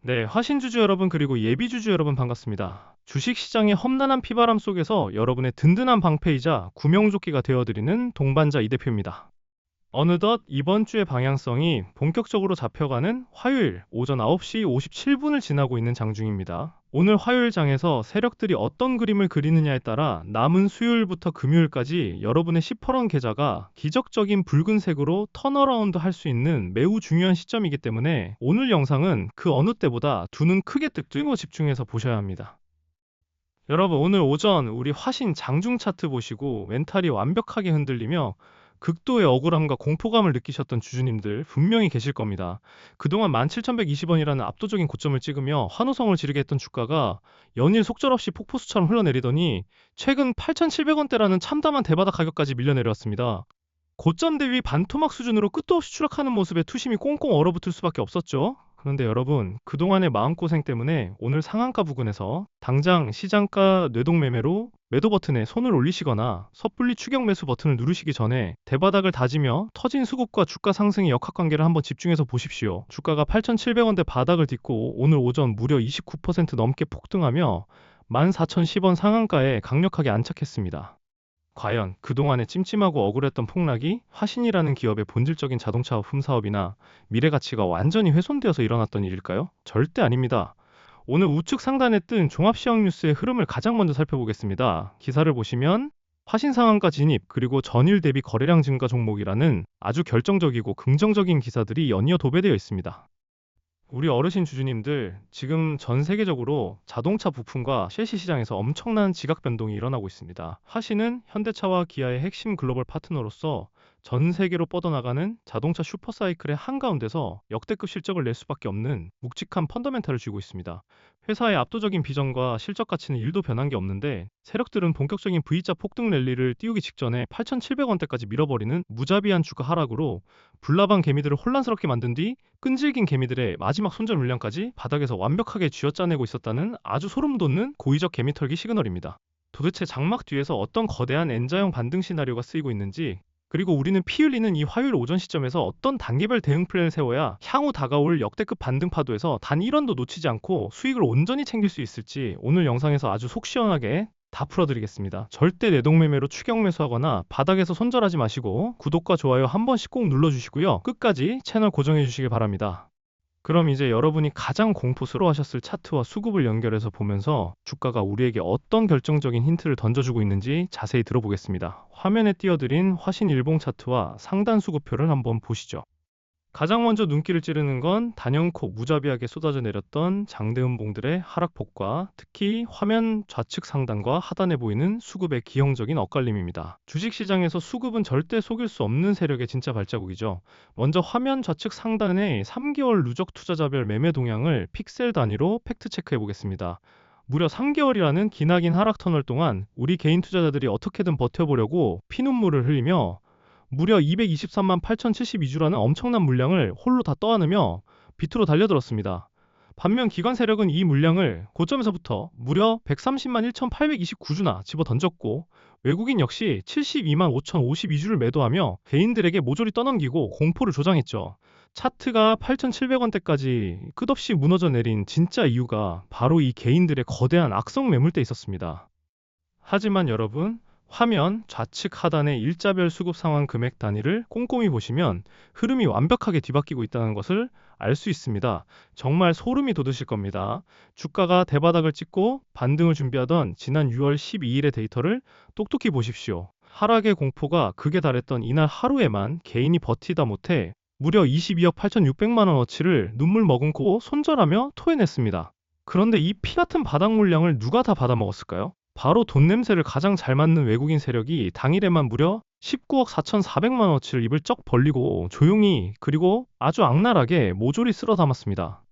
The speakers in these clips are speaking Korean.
네, 화신주주 여러분 그리고 예비주주 여러분 반갑습니다. 주식시장의 험난한 피바람 속에서 여러분의 든든한 방패이자 구명조끼가 되어드리는 동반자 이 대표입니다. 어느덧 이번 주의 방향성이 본격적으로 잡혀가는 화요일 오전 9시 57분을 지나고 있는 장중입니다. 오늘 화요일 장에서 세력들이 어떤 그림을 그리느냐에 따라 남은 수요일부터 금요일까지 여러분의 시퍼런 계좌가 기적적인 붉은색으로 턴어라운드 할 수 있는 매우 중요한 시점이기 때문에 오늘 영상은 그 어느 때보다 두 눈 크게 뜨고 집중해서 보셔야 합니다. 여러분 오늘 오전 우리 화신 장중 차트 보시고 멘탈이 완벽하게 흔들리며 극도의 억울함과 공포감을 느끼셨던 주주님들 분명히 계실 겁니다. 그동안 17,120원이라는 압도적인 고점을 찍으며 환호성을 지르게 했던 주가가 연일 속절없이 폭포수처럼 흘러내리더니 최근 8,700원대라는 참담한 대바닥 가격까지 밀려내려왔습니다. 고점 대비 반토막 수준으로 끝도 없이 추락하는 모습에 투심이 꽁꽁 얼어붙을 수밖에 없었죠. 그런데 여러분, 그동안의 마음고생 때문에 오늘 상한가 부근에서 당장 시장가 뇌동매매로 매도 버튼에 손을 올리시거나 섣불리 추격 매수 버튼을 누르시기 전에 대바닥을 다지며 터진 수급과 주가 상승의 역학관계를 한번 집중해서 보십시오. 주가가 8,700원대 바닥을 딛고 오늘 오전 무려 29% 넘게 폭등하며 14,010원 상한가에 강력하게 안착했습니다. 과연 그동안의 찜찜하고 억울했던 폭락이 화신이라는 기업의 본질적인 자동차 흠사업이나 미래 가치가 완전히 훼손되어서 일어났던 일일까요? 절대 아닙니다. 오늘 우측 상단에 뜬 종합시황 뉴스의 흐름을 가장 먼저 살펴보겠습니다. 기사를 보시면 화신 상한가 진입 그리고 전일 대비 거래량 증가 종목이라는 아주 결정적이고 긍정적인 기사들이 연이어 도배되어 있습니다. 우리 어르신 주주님들, 지금 전 세계적으로 자동차 부품과 셰시 시장에서 엄청난 지각 변동이 일어나고 있습니다. 화신은 현대차와 기아의 핵심 글로벌 파트너로서 전 세계로 뻗어나가는 자동차 슈퍼사이클의 한가운데서 역대급 실적을 낼 수밖에 없는 묵직한 펀더멘탈을 쥐고 있습니다. 회사의 압도적인 비전과 실적 가치는 1도 변한 게 없는데 세력들은 본격적인 V자 폭등 랠리를 띄우기 직전에 8,700원대까지 밀어버리는 무자비한 주가 하락으로 불나방 개미들을 혼란스럽게 만든 뒤 끈질긴 개미들의 마지막 손절 물량까지 바닥에서 완벽하게 쥐어짜내고 있었다는 아주 소름 돋는 고의적 개미털기 시그널입니다. 도대체 장막 뒤에서 어떤 거대한 N자형 반등 시나리오가 쓰이고 있는지, 그리고 우리는 피 흘리는 이 화요일 오전 시점에서 어떤 단계별 대응 플랜을 세워야 향후 다가올 역대급 반등 파도에서 단 1원도 놓치지 않고 수익을 온전히 챙길 수 있을지 오늘 영상에서 아주 속 시원하게 다 풀어드리겠습니다. 절대 내동매매로 추격 매수하거나 바닥에서 손절하지 마시고 구독과 좋아요 한 번씩 꼭 눌러주시고요. 끝까지 채널 고정해 주시길 바랍니다. 그럼 이제 여러분이 가장 공포스러워하셨을 차트와 수급을 연결해서 보면서 주가가 우리에게 어떤 결정적인 힌트를 던져주고 있는지 자세히 들어보겠습니다. 화면에 띄워드린 화신 일봉 차트와 상단 수급표를 한번 보시죠. 가장 먼저 눈길을 찌르는 건 단연코 무자비하게 쏟아져 내렸던 장대음봉들의 하락폭과 특히 화면 좌측 상단과 하단에 보이는 수급의 기형적인 엇갈림입니다. 주식시장에서 수급은 절대 속일 수 없는 세력의 진짜 발자국이죠. 먼저 화면 좌측 상단의 3개월 누적 투자자별 매매 동향을 픽셀 단위로 팩트 체크해 보겠습니다. 무려 3개월이라는 기나긴 하락 터널 동안 우리 개인 투자자들이 어떻게든 버텨보려고 피눈물을 흘리며 무려 223만 8,072주라는 엄청난 물량을 홀로 다 떠안으며 비트로 달려들었습니다. 반면 기관 세력은 이 물량을 고점에서부터 무려 130만 1,829주나 집어 던졌고 외국인 역시 72만 5,052주를 매도하며 개인들에게 모조리 떠넘기고 공포를 조장했죠. 차트가 8,700원대까지 끝없이 무너져 내린 진짜 이유가 바로 이 개인들의 거대한 악성 매물대에 있었습니다. 하지만 여러분, 화면 좌측 하단의 일자별 수급 상황 금액 단위를 꼼꼼히 보시면 흐름이 완벽하게 뒤바뀌고 있다는 것을 알 수 있습니다. 정말 소름이 돋으실 겁니다. 주가가 대바닥을 찍고 반등을 준비하던 지난 6월 12일의 데이터를 똑똑히 보십시오. 하락의 공포가 극에 달했던 이날 하루에만 개인이 버티다 못해 무려 22억 8,600만 원어치를 눈물 머금고 손절하며 토해냈습니다. 그런데 이 피같은 바닥 물량을 누가 다 받아먹었을까요? 바로 돈 냄새를 가장 잘 맡는 외국인 세력이 당일에만 무려 19억 4,400만 원어치를 입을 쩍 벌리고 조용히 그리고 아주 악랄하게 모조리 쓸어 담았습니다.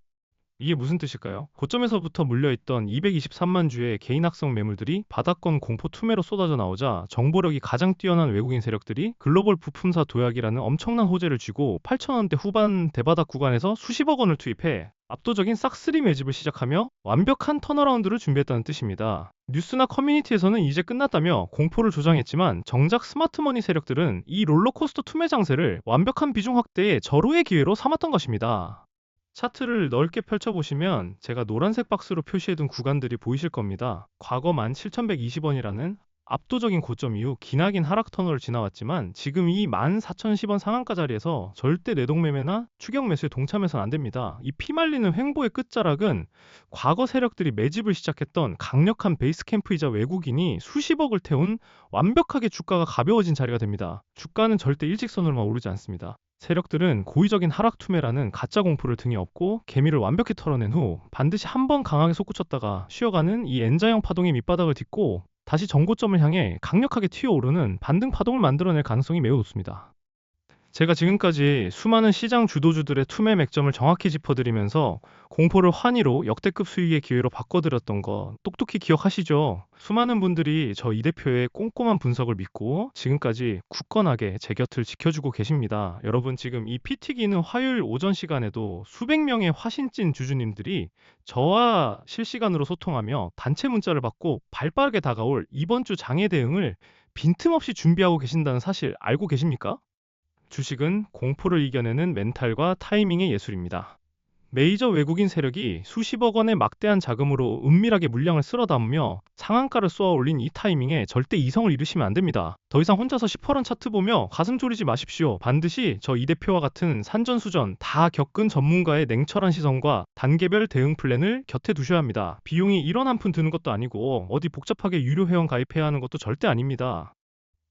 이게 무슨 뜻일까요? 고점에서부터 물려있던 223만 주의 개인 악성 매물들이 바닥권 공포 투매로 쏟아져 나오자 정보력이 가장 뛰어난 외국인 세력들이 글로벌 부품사 도약이라는 엄청난 호재를 쥐고 8,000원대 후반 대바닥 구간에서 수십억 원을 투입해 압도적인 싹쓸이 매집을 시작하며 완벽한 턴어라운드를 준비했다는 뜻입니다. 뉴스나 커뮤니티에서는 이제 끝났다며 공포를 조장했지만 정작 스마트머니 세력들은 이 롤러코스터 투매 장세를 완벽한 비중 확대의 절호의 기회로 삼았던 것입니다. 차트를 넓게 펼쳐보시면 제가 노란색 박스로 표시해둔 구간들이 보이실 겁니다. 과거 17,120원이라는 압도적인 고점 이후 기나긴 하락 터널을 지나왔지만 지금 이 14,010원 상한가 자리에서 절대 내동매매나 추격 매수에 동참해서는 안 됩니다. 이 피말리는 횡보의 끝자락은 과거 세력들이 매집을 시작했던 강력한 베이스 캠프이자 외국인이 수십억을 태운 완벽하게 주가가 가벼워진 자리가 됩니다. 주가는 절대 일직선으로만 오르지 않습니다. 세력들은 고의적인 하락 투매라는 가짜 공포를 등에 업고 개미를 완벽히 털어낸 후 반드시 한 번 강하게 솟구쳤다가 쉬어가는 이 N자형 파동의 밑바닥을 딛고 다시 정고점을 향해 강력하게 튀어오르는 반등 파동을 만들어낼 가능성이 매우 높습니다. 제가 지금까지 수많은 시장 주도주들의 투매 맥점을 정확히 짚어드리면서 공포를 환희로 역대급 수익의 기회로 바꿔드렸던 거 똑똑히 기억하시죠? 수많은 분들이 저 이 대표의 꼼꼼한 분석을 믿고 지금까지 굳건하게 제 곁을 지켜주고 계십니다. 여러분 지금 이 피 기는 화요일 오전 시간에도 수백 명의 화신찐 주주님들이 저와 실시간으로 소통하며 단체 문자를 받고 발빠르게 다가올 이번 주 장애 대응을 빈틈없이 준비하고 계신다는 사실 알고 계십니까? 주식은 공포를 이겨내는 멘탈과 타이밍의 예술입니다. 메이저 외국인 세력이 수십억 원의 막대한 자금으로 은밀하게 물량을 쓸어 담으며 상한가를 쏘아 올린 이 타이밍에 절대 이성을 잃으시면 안 됩니다. 더 이상 혼자서 10%런 차트 보며 가슴 졸이지 마십시오. 반드시 저 이 대표와 같은 산전수전 다 겪은 전문가의 냉철한 시선과 단계별 대응 플랜을 곁에 두셔야 합니다. 비용이 1원 한 푼 드는 것도 아니고 어디 복잡하게 유료 회원 가입해야 하는 것도 절대 아닙니다.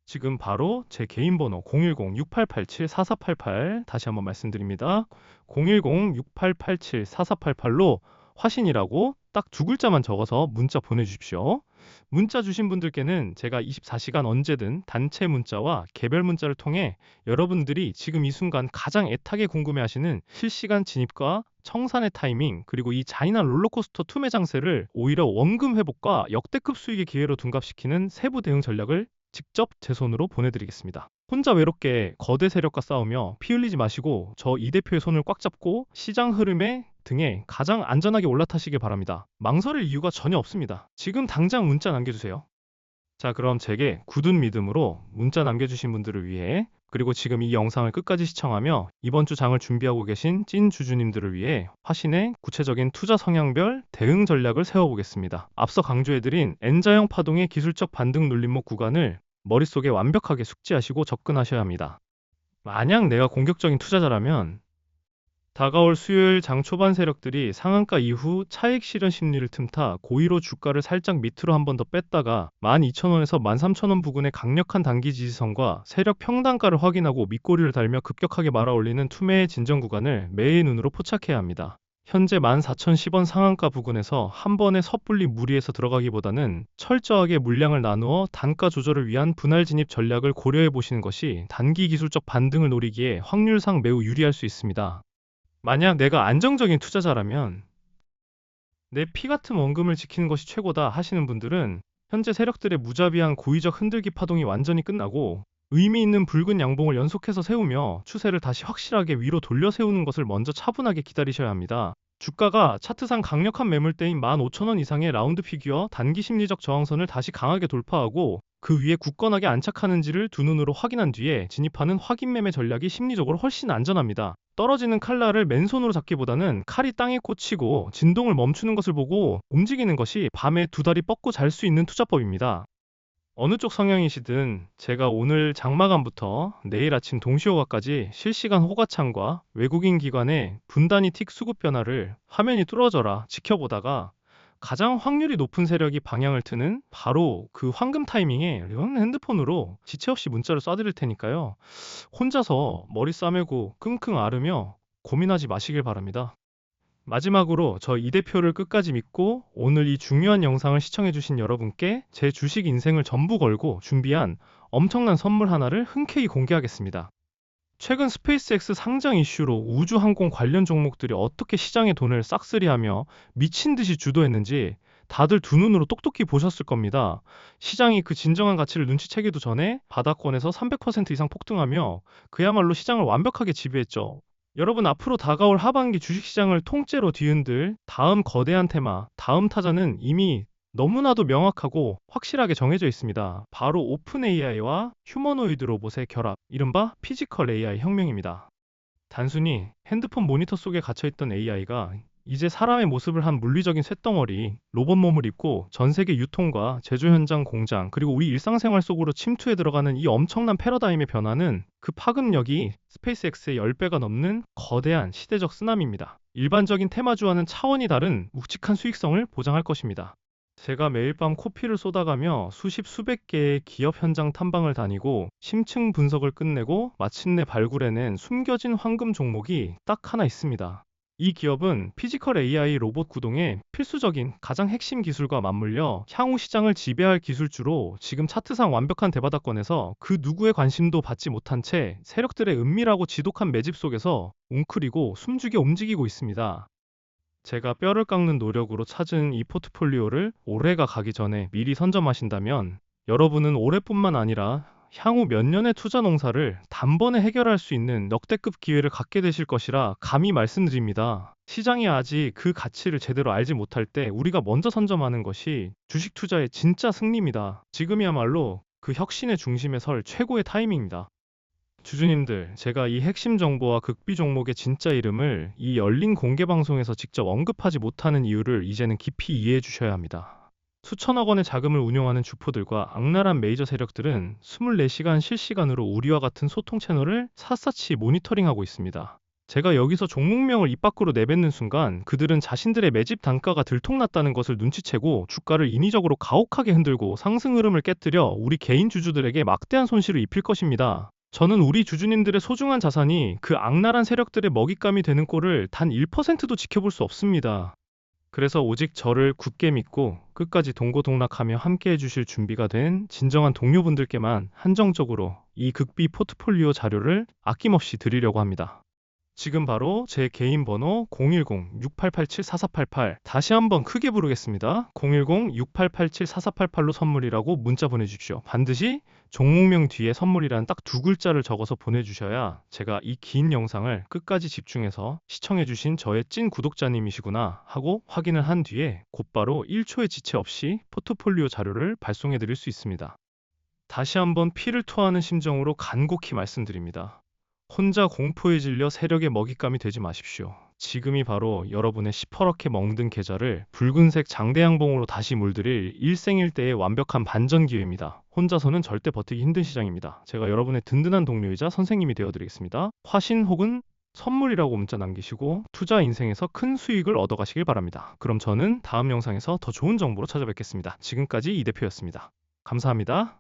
지금 바로 제 개인 번호 010-6887-4488 다시 한번 말씀드립니다. 010-6887-4488로 화신이라고 딱 두 글자만 적어서 문자 보내주십시오. 문자 주신 분들께는 제가 24시간 언제든 단체 문자와 개별 문자를 통해 여러분들이 지금 이 순간 가장 애타게 궁금해하시는 실시간 진입과 청산의 타이밍 그리고 이 잔인한 롤러코스터 투매 장세를 오히려 원금 회복과 역대급 수익의 기회로 둔갑시키는 세부 대응 전략을 직접 제 손으로 보내드리겠습니다. 혼자 외롭게 거대 세력과 싸우며 피 흘리지 마시고 저 이 대표의 손을 꽉 잡고 시장 흐름에 등에 가장 안전하게 올라타시길 바랍니다. 망설일 이유가 전혀 없습니다. 지금 당장 문자 남겨주세요. 자, 그럼 제게 굳은 믿음으로 문자 남겨주신 분들을 위해 그리고 지금 이 영상을 끝까지 시청하며 이번 주 장을 준비하고 계신 찐 주주님들을 위해 화신의 구체적인 투자 성향별 대응 전략을 세워보겠습니다. 앞서 강조해드린 N자형 파동의 기술적 반등 눌림목 구간을 머릿속에 완벽하게 숙지하시고 접근하셔야 합니다. 만약 내가 공격적인 투자자라면 다가올 수요일 장 초반 세력들이 상한가 이후 차익 실현 심리를 틈타 고의로 주가를 살짝 밑으로 한 번 더 뺐다가 12,000원에서 13,000원 부근의 강력한 단기 지지선과 세력 평단가를 확인하고 밑꼬리를 달며 급격하게 말아올리는 투매의 진정 구간을 매의 눈으로 포착해야 합니다. 현재 14,010원 상한가 부근에서 한 번에 섣불리 무리해서 들어가기보다는 철저하게 물량을 나누어 단가 조절을 위한 분할 진입 전략을 고려해 보시는 것이 단기 기술적 반등을 노리기에 확률상 매우 유리할 수 있습니다. 만약 내가 안정적인 투자자라면 내 피 같은 원금을 지키는 것이 최고다 하시는 분들은 현재 세력들의 무자비한 고의적 흔들기 파동이 완전히 끝나고 의미 있는 붉은 양봉을 연속해서 세우며 추세를 다시 확실하게 위로 돌려 세우는 것을 먼저 차분하게 기다리셔야 합니다. 주가가 차트상 강력한 매물대인 15,000원 이상의 라운드 피규어 단기 심리적 저항선을 다시 강하게 돌파하고 그 위에 굳건하게 안착하는지를 두 눈으로 확인한 뒤에 진입하는 확인 매매 전략이 심리적으로 훨씬 안전합니다. 떨어지는 칼날을 맨손으로 잡기보다는 칼이 땅에 꽂히고 진동을 멈추는 것을 보고 움직이는 것이 밤에 두 다리 뻗고 잘 수 있는 투자법입니다. 어느 쪽 성향이시든 제가 오늘 장마감부터 내일 아침 동시호가까지 실시간 호가창과 외국인 기관의 분단위 틱 수급 변화를 화면이 뚫어져라 지켜보다가 가장 확률이 높은 세력이 방향을 트는 바로 그 황금 타이밍에 핸드폰으로 지체 없이 문자를 쏴드릴 테니까요. 혼자서 머리 싸매고 끙끙 앓으며 고민하지 마시길 바랍니다. 마지막으로 저 이 대표를 끝까지 믿고 오늘 이 중요한 영상을 시청해주신 여러분께 제 주식 인생을 전부 걸고 준비한 엄청난 선물 하나를 흔쾌히 공개하겠습니다. 최근 스페이스X 상장 이슈로 우주항공 관련 종목들이 어떻게 시장의 돈을 싹쓸이하며 미친 듯이 주도했는지 다들 두 눈으로 똑똑히 보셨을 겁니다. 시장이 그 진정한 가치를 눈치채기도 전에 바닥권에서 300% 이상 폭등하며 그야말로 시장을 완벽하게 지배했죠. 여러분 앞으로 다가올 하반기 주식시장을 통째로 뒤흔들 다음 거대한 테마, 다음 타자는 이미 너무나도 명확하고 확실하게 정해져 있습니다. 바로 오픈 AI와 휴머노이드 로봇의 결합, 이른바 피지컬 AI 혁명입니다. 단순히 핸드폰 모니터 속에 갇혀있던 AI가 이제 사람의 모습을 한 물리적인 쇳덩어리, 로봇 몸을 입고 전 세계 유통과 제조 현장 공장, 그리고 우리 일상생활 속으로 침투해 들어가는 이 엄청난 패러다임의 변화는 그 파급력이 스페이스X의 10배가 넘는 거대한 시대적 쓰나미입니다. 일반적인 테마주와는 차원이 다른 묵직한 수익성을 보장할 것입니다. 제가 매일 밤 코피를 쏟아가며 수십 수백 개의 기업 현장 탐방을 다니고 심층 분석을 끝내고 마침내 발굴해낸 숨겨진 황금 종목이 딱 하나 있습니다. 이 기업은 피지컬 AI 로봇 구동의 필수적인 가장 핵심 기술과 맞물려 향후 시장을 지배할 기술주로 지금 차트상 완벽한 대바닥권에서 그 누구의 관심도 받지 못한 채 세력들의 은밀하고 지독한 매집 속에서 웅크리고 숨죽여 움직이고 있습니다. 제가 뼈를 깎는 노력으로 찾은 이 포트폴리오를 올해가 가기 전에 미리 선점하신다면 여러분은 올해뿐만 아니라 향후 몇 년의 투자 농사를 단번에 해결할 수 있는 역대급 기회를 갖게 되실 것이라 감히 말씀드립니다. 시장이 아직 그 가치를 제대로 알지 못할 때 우리가 먼저 선점하는 것이 주식 투자의 진짜 승리입니다. 지금이야말로 그 혁신의 중심에 설 최고의 타이밍입니다. 주주님들, 제가 이 핵심 정보와 극비 종목의 진짜 이름을 이 열린 공개 방송에서 직접 언급하지 못하는 이유를 이제는 깊이 이해해 주셔야 합니다. 수천억 원의 자금을 운용하는 주포들과 악랄한 메이저 세력들은 24시간 실시간으로 우리와 같은 소통 채널을 샅샅이 모니터링하고 있습니다. 제가 여기서 종목명을 입 밖으로 내뱉는 순간 그들은 자신들의 매집 단가가 들통났다는 것을 눈치채고 주가를 인위적으로 가혹하게 흔들고 상승 흐름을 깨뜨려 우리 개인 주주들에게 막대한 손실을 입힐 것입니다. 저는 우리 주주님들의 소중한 자산이 그 악랄한 세력들의 먹잇감이 되는 꼴을 단 1%도 지켜볼 수 없습니다. 그래서 오직 저를 굳게 믿고 끝까지 동고동락하며 함께 해주실 준비가 된 진정한 동료분들께만 한정적으로 이 극비 포트폴리오 자료를 아낌없이 드리려고 합니다. 지금 바로 제 개인 번호 010-6887-4488 다시 한번 크게 부르겠습니다. 010-6887-4488로 선물이라고 문자 보내주십시오. 반드시 종목명 뒤에 선물이란 딱 두 글자를 적어서 보내주셔야 제가 이 긴 영상을 끝까지 집중해서 시청해주신 저의 찐 구독자님이시구나 하고 확인을 한 뒤에 곧바로 1초의 지체 없이 포트폴리오 자료를 발송해드릴 수 있습니다. 다시 한번 피를 토하는 심정으로 간곡히 말씀드립니다. 혼자 공포에 질려 세력의 먹잇감이 되지 마십시오. 지금이 바로 여러분의 시퍼렇게 멍든 계좌를 붉은색 장대양봉으로 다시 물들일 일생일대의 완벽한 반전 기회입니다. 혼자서는 절대 버티기 힘든 시장입니다. 제가 여러분의 든든한 동료이자 선생님이 되어드리겠습니다. 화신 혹은 선물이라고 문자 남기시고 투자 인생에서 큰 수익을 얻어가시길 바랍니다. 그럼 저는 다음 영상에서 더 좋은 정보로 찾아뵙겠습니다. 지금까지 이 대표였습니다. 감사합니다.